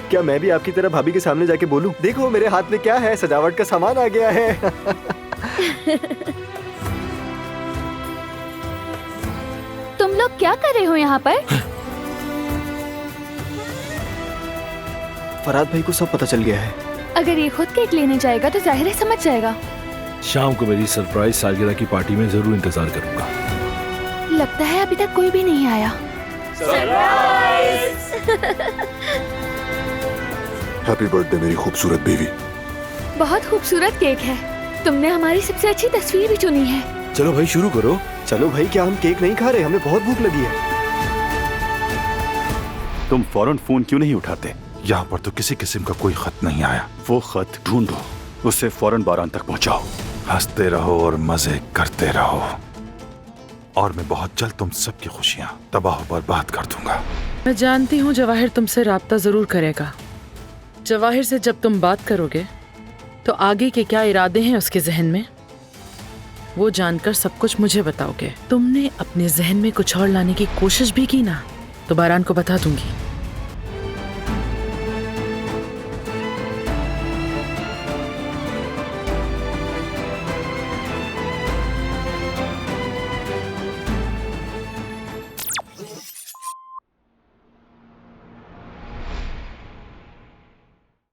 क्या मैं भी आपकी तरह भाभी के सामने जाके बोलूं, देखो मेरे हाथ में क्या है, सजावट का सामान आ गया है। तुम लोग क्या कर रहे हो यहाँ पर? फरहाद भाई को सब पता चल गया है। अगर ये खुद केक लेने जाएगा तो जाहिर है समझ जाएगा। शाम को मेरी सरप्राइज सालगिरह की पार्टी में जरूर इंतजार करूंगा। लगता है अभी तक कोई भी नहीं आया। हैप्पी बर्थडे मेरी खूबसूरत बीवी। बहुत खूबसूरत केक है। तुमने हमारी सबसे अच्छी तस्वीर भी चुनी है। चलो भाई शुरू करो। चलो भाई, क्या हम केक नहीं खा रहे? हमें बहुत भूख लगी है। तुम फौरन फोन क्यों नहीं उठाते? यहाँ पर तो किसी किस्म का कोई खत नहीं आया। वो खत ढूंढो, उसे फौरन बारान तक पहुँचाओ। हंसते रहो और मजे करते रहो, और मैं बहुत जल्द तुम सबकी खुशियाँ तबाह बर्बाद कर दूंगा। मैं जानती हूँ जवाहिर तुमसे राब्ता जरूर करेगा। जवाहिर से जब तुम बात करोगे तो आगे के क्या इरादे हैं उसके जहन में, वो जानकर सब कुछ मुझे बताओगे। तुमने अपने जहन में कुछ और लाने की कोशिश भी की ना तो बारान को बता दूंगी।